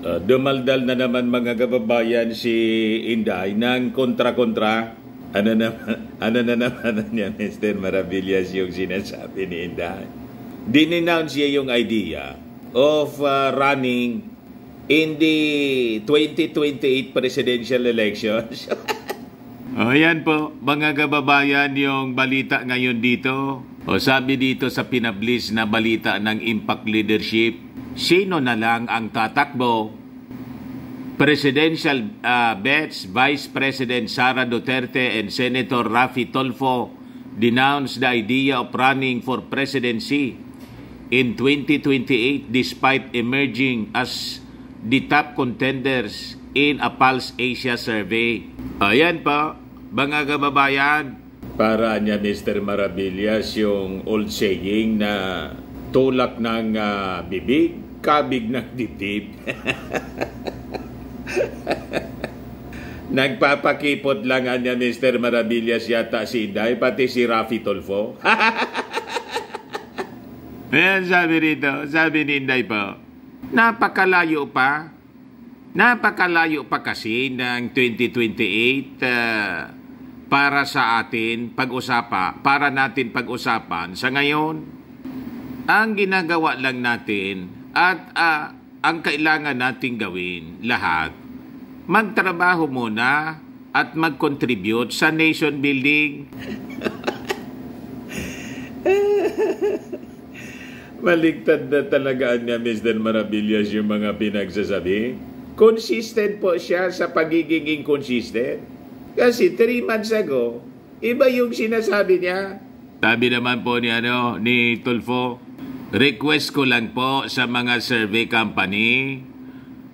Dumaldal na naman mga kababayan si Inday ng kontra-kontra. Ano na naman niya, Mr. Maravillas, yung sinasabi ni Inday. Dinenounce niya yung idea of running in the 2028 presidential elections. Ayan po, mga kababayan, yung balita ngayon dito. Sabi dito sa pinablis na balita ng Impact Leadership, sino na lang ang tatakbo? Presidential bets, Vice President Sara Duterte and Senator Raffy Tulfo denounced the idea of running for presidency in 2028 despite emerging as the top contenders in a Pulse Asia survey. Ayan pa, mga kababayan. Para niya, Mr. Maravillas, yung old saying na tulak ng bibig, kabig ng dibdib. Nagpapakipot lang niya, Mr. Maravillas, yata si Inday, pati si Raffy Tulfo. Ayan, sabi ni Inday po, napakalayo pa kasi ng 2028 para sa atin para natin pag-usapan sa ngayon. Ang ginagawa lang natin at ang kailangan nating gawin lahat, magtrabaho muna at mag-contribute sa nation building. Maligtad na talaga niya, Mr. Maravillas, yung mga pinagsasabi. Consistent po siya sa pagiging inconsistent. Kasi 3 months ago, iba yung sinasabi niya. Sabi naman po ni Tulfo, request ko lang po sa mga survey company,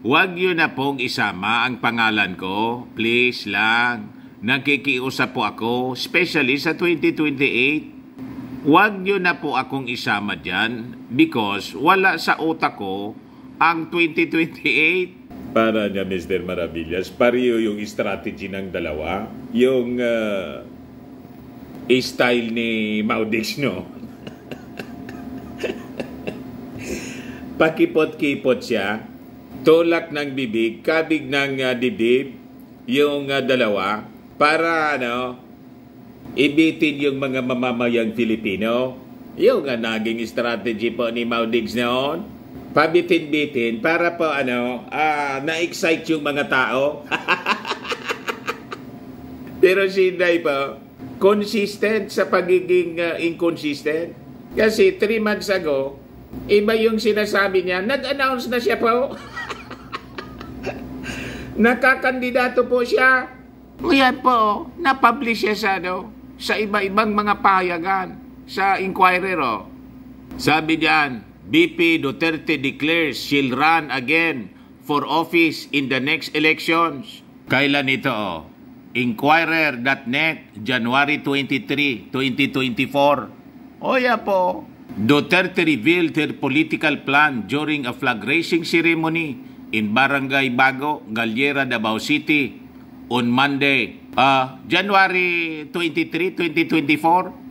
huwag yun na pong isama ang pangalan ko. Please lang. Nakikiusap po ako, especially sa 2028. Huwag nyo na po akong isama dyan because wala sa utak ko ang 2028. Para niya, Mr. Maravillas, pareho yung strategy ng dalawa. Yung style ni Maudix, no? Pakipot-kipot siya, tulak ng bibig, kabig ng dibdib, yung dalawa, para ibitin yung mga mamamayang Filipino. Yung naging strategy po ni Maudix noon. Pabitin-bitin para po na-excite yung mga tao. Pero si Inday po, consistent sa pagiging inconsistent. Kasi 3 months ago, iba yung sinasabi niya, nag-announce na siya po. Nakakandidato po siya. Yan po, na-publish siya sa iba-ibang mga pahayagan, sa Inquirer. Sabi diyan, BP Duterte declares she'll run again for office in the next elections. Kailan ito? Inquirer.net, January 23, 2024. Oya po. Duterte revealed her political plan during a flag raising ceremony in Barangay Bago, Galliera, Davao City on Monday, January 23, 2024.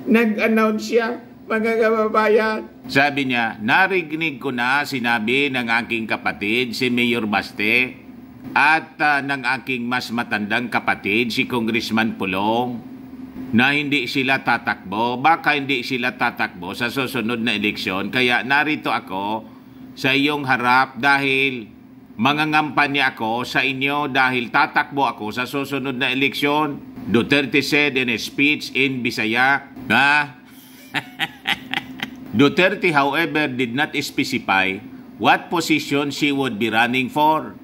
Nag-announce siya, mga kababayan. Sabi niya, narinig ko na sinabi ng aking kapatid, si Mayor Baste, at ng aking mas matandang kapatid, si Congressman Pulong, na hindi sila tatakbo. Baka hindi sila tatakbo sa susunod na eleksyon. Kaya narito ako sa iyong harap dahil mangangampanya ako sa inyo dahil tatakbo ako sa susunod na eleksyon. Duterte said in a speech in Bisaya. Duterte, however, did not specify what position she would be running for.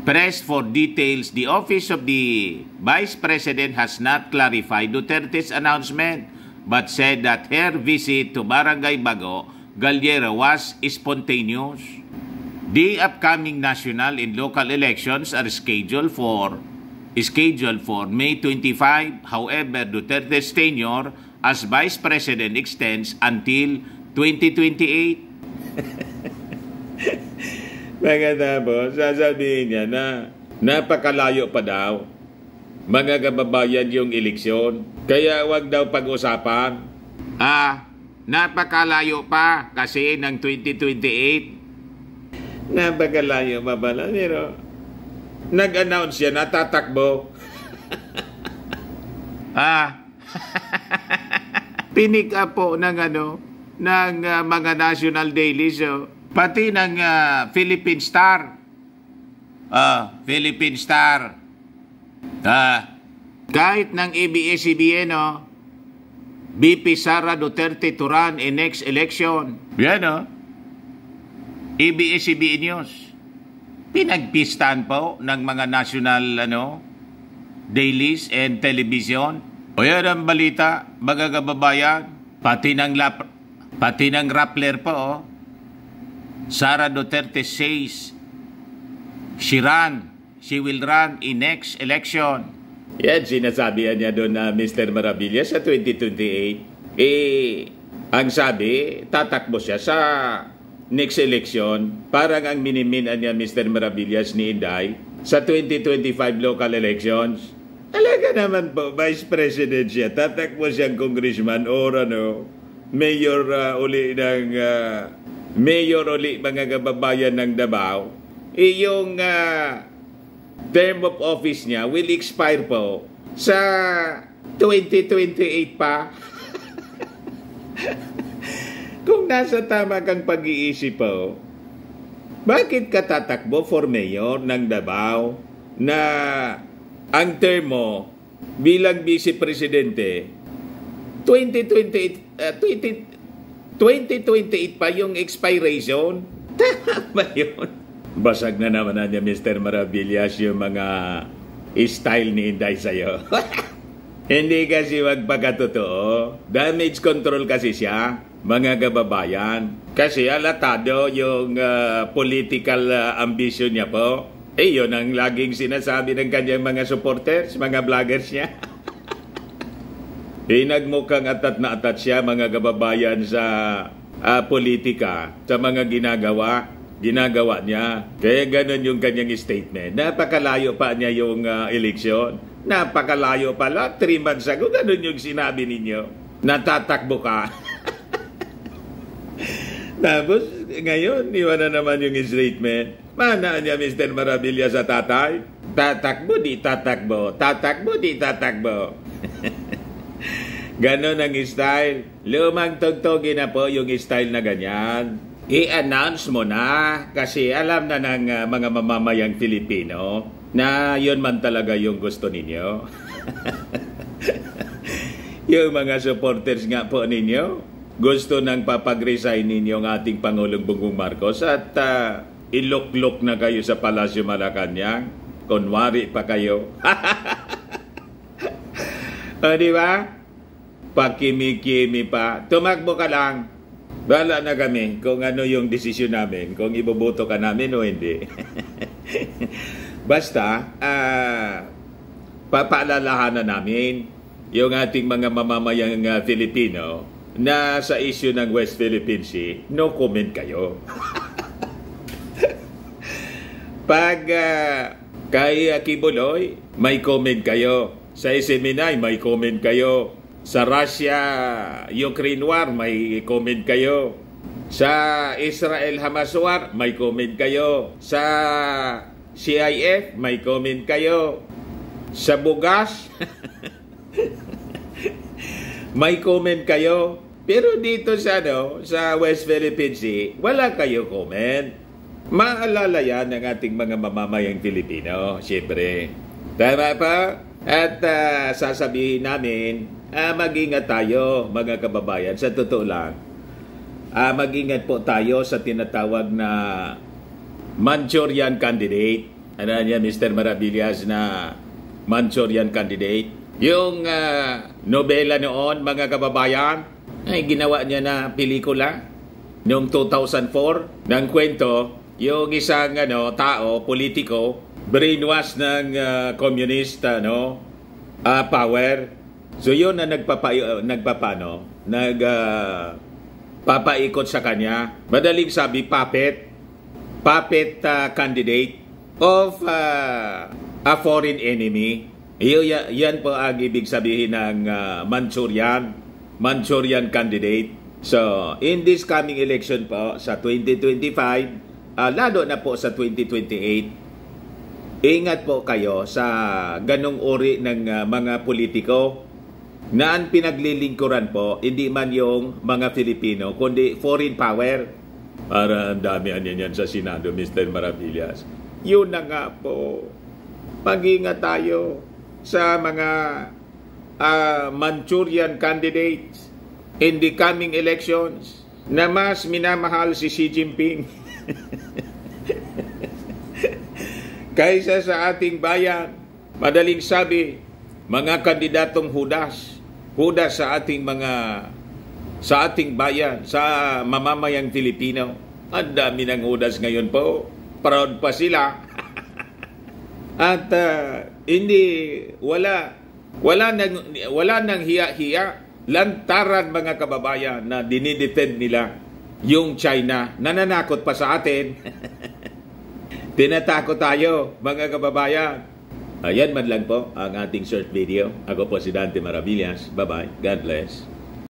Pressed for details, the office of the Vice President has not clarified Duterte's announcement but said that her visit to Barangay Bago, Galliera was spontaneous. The upcoming national and local elections are scheduled for May 25. However, Duterte's tenure as Vice President extends until 2028. Pagkatapos, sasabihin niya na napakalayo pa daw, mga kababayan, yung eleksyon. Kaya wag daw pag-usapan. napakalayo pa kasi ng 2028. Napakalayo pa pala, pero nag-announce siya na tatakbo. Pinik up po ng mga national dailies, pati ng Philippine Star. Philippine Star. Kahit ng ABS-CBN, BP Sara Duterte to run in next election. Yan, ABS-CBN News. Pinagpistan po ng mga national dailies and television. O yan ang balita, mga kababayan. Pati ng Rappler po, Sara Duterte says she will run in next election. Yan, sinasabihan niya doon na Mr. Maravilla sa 2028. Ang sabi, tatakbo siya sa next election. Parang ang miniminan niya Mr. Maravillas ni Inday sa 2025 local elections. Talaga naman po, Vice President siya. Tatakbo siyang congressman or mayor uli mga kababayan ng Davao. Yung term of office niya will expire po sa 2028 pa. Kung nasa tama kang pag-iisip po, bakit ka tatakbo for mayor ng Davao na ang term mo bilang vice presidente 2028 pa yung expiration? Tama yun. Basag na naman na niya Mr. Maravillas yung mga style ni Inday sa'yo. Hindi kasi magpakatotoo. Damage control kasi siya, mga kababayan. Kasi alatado yung political ambition niya po. Yun ang laging sinasabi ng kanyang mga supporters, mga vloggers niya. Nagmukhang atat na atat siya, mga kababayan, sa politika, sa mga ginagawa niya. Kaya ganun yung kanyang statement. Napakalayo pa niya yung eleksyon. Napakalayo pala. 3 months ago, ganun yung sinabi ninyo. Natatakbo ka. Tapos, ngayon, iwan na naman yung statement. Mana niya Mr. Maravilla sa tatay? Tatakbo, di tatakbo. Tatakbo, di tatakbo. Ganon ang style. Lumang tugtugin na po yung style na ganyan. I-announce mo na kasi alam na ng mga mamamayang Filipino na yun man talaga yung gusto ninyo. Yung mga supporters nga po ninyo, gusto nang papag-resign ninyo ang ating Pangulong Bongbong Marcos at iluklok na kayo sa Palasyo Malacanang. Kunwari pa kayo. Di ba? Pakimi-kimi pa. Tumakbo ka lang. Bahala na kami kung ano yung desisyon namin, kung iboboto ka namin o hindi. Basta, papaalalahanan namin yung ating mga mamamayang Filipino na sa issue ng West Philippine Sea, no comment kayo. Pag kay Kibuloy, may comment kayo. Sa Seminay, may comment kayo. Sa Russia-Ukraine War, may comment kayo. Sa Israel-Hamas War, may comment kayo. Sa CIF, may comment kayo. Sa Bugas, may comment kayo. Pero dito sa West Philippine Sea, wala kayo comment. Maalala yan ng ating mga mamamayang Pilipino, siyempre. Tama pa? At sasabihin namin, mag-ingat tayo, mga kababayan. Sa totoo lang, mag-ingat po tayo sa tinatawag na Manchurian candidate. Ano niya, Mr. Maravillas, na Manchurian candidate. Yung nobela noon, mga kababayan, ay ginawa niya na pelikula noong 2004 ng kwento, yung isang tao, politiko, brainwash ng communist power. So yun na papaikot sa kanya. Madaling sabi, puppet candidate of a foreign enemy. Yan po ang ibig sabihin ng Manchurian candidate. So, in this coming election po sa 2025, lalo na po sa 2028, ingat po kayo sa ganong uri ng mga politiko na ang pinaglilingkuran po, hindi man yung mga Filipino, kundi foreign power. Para ang dami yan sa Senado, Mr. Maravillas. Yun na nga po. Mag-ingat tayo sa mga Manchurian candidates in the coming elections na mas minamahal si Xi Jinping kaysa sa ating bayan. Madaling sabi, mga kandidatong Judas sa ating bayan, sa mamamayang Filipino. Ang dami ng Judas ngayon po. Proud pa sila. At wala nang hiya-hiya. Lantaran mga kababayan na dinidefend nila yung China. Nananakot pa sa atin. Tinatakot tayo mga kababayan. Ayan man lang po ang ating short video. Ako po si Dante Maravillas. Bye-bye. God bless.